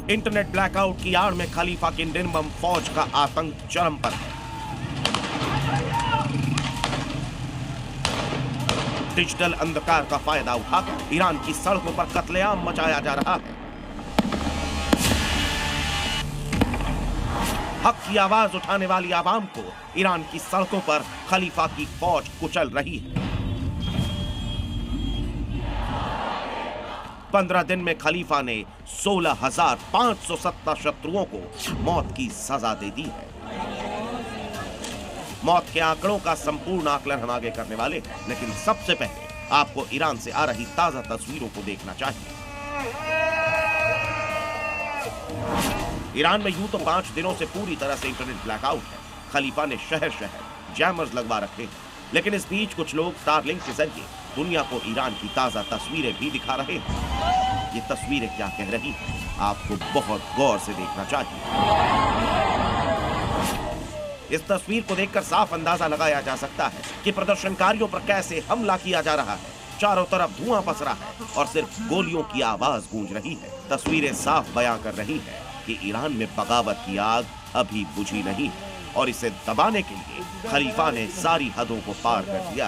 Internet blackout की आड़ में खलीफा की निर्मम फौज का आतंक चरम पर है। डिजिटल अंधकार का फायदा उठाकर ईरान की सड़कों पर कत्लेआम मचाया जा रहा है। हक की आवाज उठाने वाली आवाम को ईरान की सड़कों पर खलीफा की फौज कुचल रही है। 15 दिन में खलीफा ने 16,570 शत्रुओं को मौत की सजा दे दी है। मौत के आंकड़ों का संपूर्ण आकलन हम आगे करने वाले हैं, लेकिन सबसे पहले आपको ईरान से आ रही ताजा तस्वीरों को देखना चाहिए। ईरान में यूं तो 5 दिनों से पूरी तरह से इंटरनेट ब्लैकआउट है। खलीफा ने शहर शहर जैमर्स लगवा रखे हैं, लेकिन इस बीच कुछ लोग स्टारलिंक के जरिए दुनिया को ईरान की ताजा तस्वीरें भी दिखा रहे हैं। ये तस्वीरें क्या कह रही हैं, आपको बहुत गौर से देखना चाहिए। इस तस्वीर को देखकर साफ अंदाजा लगाया जा सकता है कि प्रदर्शनकारियों पर कैसे हमला किया जा रहा है। चारों तरफ धुआं पसरा है और सिर्फ गोलियों की आवाज गूंज रही है। तस्वीरें साफ बयां कर रही है कि ईरान में बगावत की आग अभी बुझी नहीं है और इसे दबाने के लिए खलीफा ने सारी हदों को पार कर दिया।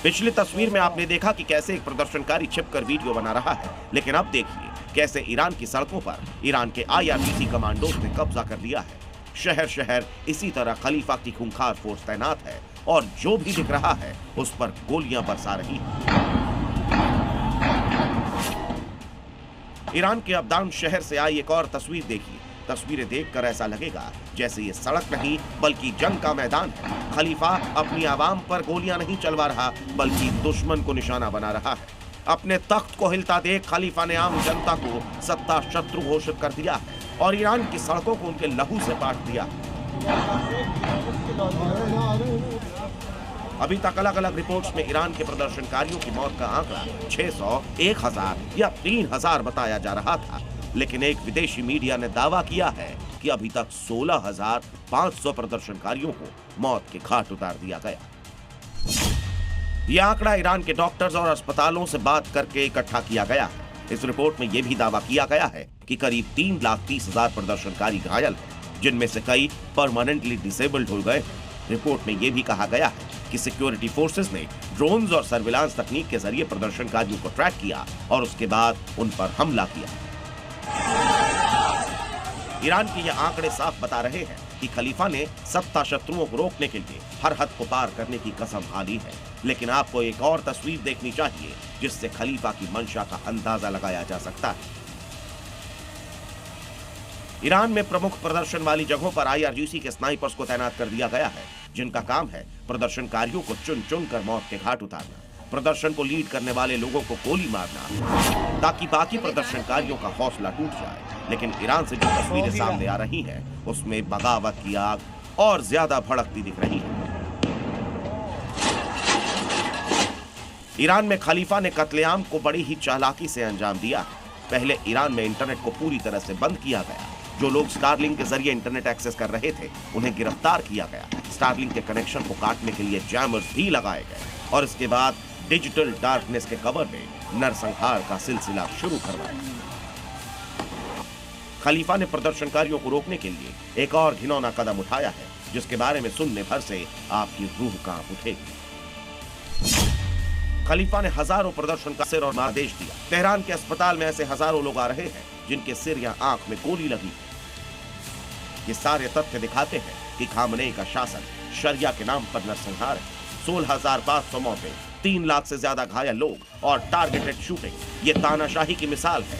पिछली तस्वीर में आपने देखा कि कैसे एक प्रदर्शनकारी छिपकर वीडियो बना रहा है, लेकिन अब देखिए कैसे ईरान की सड़कों पर ईरान के IRGC कमांडोज ने कब्जा कर लिया है। शहर शहर इसी तरह खलीफा की खूंखार फोर्स तैनात है और जो भी दिख रहा है उस पर गोलियां बरसा रही है। ईरान के अब्दान शहर से आई एक और तस्वीर देखिए। तस्वीरें देखकर ऐसा लगेगा जैसे ये सड़क नहीं बल्कि जंग का मैदान है। खलीफा अपनी आवाम पर गोलियां नहीं चलवा रहा बल्कि दुश्मन को निशाना बना रहा है। अपने तख्त को हिलता देख खलीफा ने आम जनता को सत्ता शत्रु घोषित कर दिया है और ईरान की सड़कों को उनके लहू से पाट दिया। अभी तक अलग अलग रिपोर्ट्स में ईरान के प्रदर्शनकारियों की मौत का आंकड़ा 600, 1000 या 3000 बताया जा रहा था, लेकिन एक विदेशी मीडिया ने दावा किया है कि अभी तक 16,500 प्रदर्शनकारियों को मौत के घाट उतार दिया गया। यह आंकड़ा ईरान के डॉक्टर्स और अस्पतालों से बात करके इकट्ठा किया गया है। इस रिपोर्ट में यह भी दावा किया गया है कि करीब 3,30,000 प्रदर्शनकारी घायल हैं, जिनमें से कई परमानेंटली डिसेबल्ड हो गए। रिपोर्ट में यह भी कहा गया है कि सिक्योरिटी फोर्सेस ने ड्रोन्स और सर्विलांस तकनीक के जरिए प्रदर्शनकारियों को ट्रैक किया और उसके बाद उन पर हमला किया। ईरान के ये आंकड़े साफ बता रहे हैं कि खलीफा ने सत्ता शत्रुओं को रोकने के लिए हर हद को पार करने की कसम खा ली है, लेकिन आपको एक और तस्वीर देखनी चाहिए जिससे खलीफा की मंशा का अंदाजा लगाया जा सकता है। ईरान में प्रमुख प्रदर्शन वाली जगहों पर IRGC के स्नाइपर्स को तैनात कर दिया गया है, जिनका काम है प्रदर्शनकारियों को चुन चुन कर मौत के घाट उतारना, प्रदर्शन को लीड करने वाले लोगों को गोली मारना ताकि बाकी प्रदर्शनकारियों का हौसला टूट जाए। लेकिन ईरान से जो तस्वीरें सामने आ रही हैं, उसमें बगावत की आग और ज्यादा भड़कती दिख रही है। ईरान में खलीफा ने कत्लेआम को बड़ी ही चालाकी से अंजाम दिया है। पहले ईरान में इंटरनेट को पूरी तरह से बंद किया गया। जो लोग स्टारलिंक के जरिए इंटरनेट एक्सेस कर रहे थे उन्हें गिरफ्तार किया गया। स्टारलिंक के कनेक्शन को काटने के लिए जैमर्स भी लगाए गए और इसके बाद डिजिटल डार्कनेस के कवर में नरसंहार का सिलसिला शुरू करवाया। खलीफा ने प्रदर्शनकारियों को रोकने के लिए एक और घिनौना कदम उठाया है, जिसके बारे में सुनने भर से आपकी रूह कांप उठेगी। खलीफा ने हजारों प्रदर्शन का सिर और आदेश दिया। तेहरान के अस्पताल में ऐसे हजारों लोग आ रहे हैं जिनके सिर या आंख में गोली लगी। ये सारे तथ्य दिखाते हैं कि खामनेई का शासन शरिया के नाम पर नरसंहार है। 16,500 मौतें, 3 लाख से ज्यादा घायल लोग और टारगेटेड शूटिंग, ये तानाशाही की मिसाल है।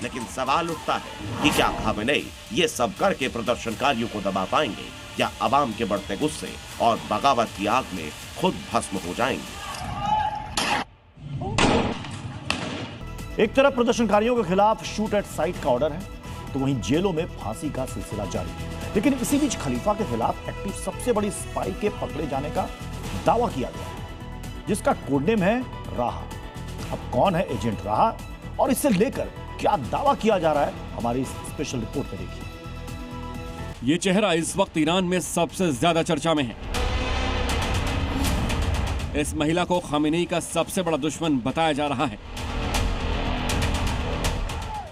लेकिन सवाल उठता है कि क्या खामनेई ये सब करके प्रदर्शनकारियों को दबा पाएंगे या अवाम के बढ़ते गुस्से और बगावत की आग में खुद भस्म हो जाएंगे। एक तरफ प्रदर्शनकारियों के खिलाफ शूट एट साइट का ऑर्डर है, तो वहीं जेलों में फांसी का सिलसिला जारी है। लेकिन इसी बीच खलीफा के खिलाफ एक्टिव सबसे बड़ी स्पाई के पकड़े जाने का दावा किया गया है, जिसका कोडनेम है राहा। अब कौन है एजेंट राहा और इससे लेकर क्या दावा किया जा रहा है, हमारी स्पेशल रिपोर्ट में देखिए। ये चेहरा इस वक्त ईरान में सबसे ज्यादा चर्चा में है। इस महिला को खामेनेई का सबसे बड़ा दुश्मन बताया जा रहा है।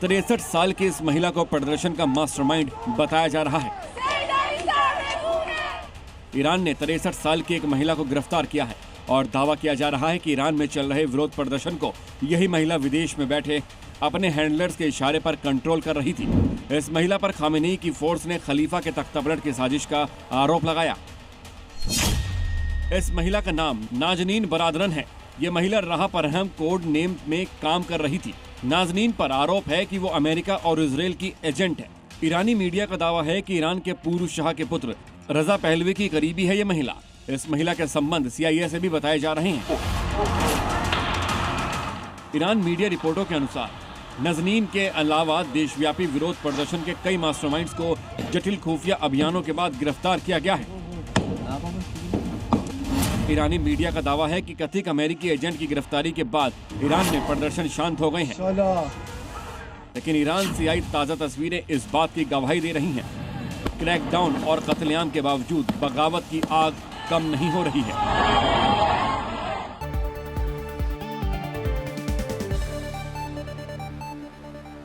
63 साल की इस महिला को प्रदर्शन का मास्टरमाइंड बताया जा रहा है। ईरान ने 63 साल की एक महिला को गिरफ्तार किया है और दावा किया जा रहा है कि ईरान में चल रहे विरोध प्रदर्शन को यही महिला विदेश में बैठे अपने हैंडलर्स के इशारे पर कंट्रोल कर रही थी। इस महिला पर खामेनेई की फोर्स ने खलीफा के तख्तापलट की साजिश का आरोप लगाया। इस महिला का नाम नाजनीन बरादरन है। ये महिला राह परहम कोड नेम में काम कर रही थी। नाजनीन पर आरोप है कि वो अमेरिका और इजराइल की एजेंट है। ईरानी मीडिया का दावा है कि ईरान के पूर्व शाह के पुत्र रजा पहलवी की करीबी है ये महिला। इस महिला के संबंध CIA से भी बताए जा रहे हैं। ईरान मीडिया रिपोर्टों के अनुसार नाजनीन के अलावा देशव्यापी विरोध प्रदर्शन के कई मास्टरमाइंड्स को जटिल खुफिया अभियानों के बाद गिरफ्तार किया गया है। ईरानी मीडिया का दावा है कि कथित अमेरिकी एजेंट की गिरफ्तारी के बाद ईरान में प्रदर्शन शांत हो गए हैं, लेकिन ईरान से आई ताजा तस्वीरें इस बात की गवाही दे रही हैं। क्रैकडाउन और कत्लेआम के बावजूद बगावत की आग कम नहीं हो रही है।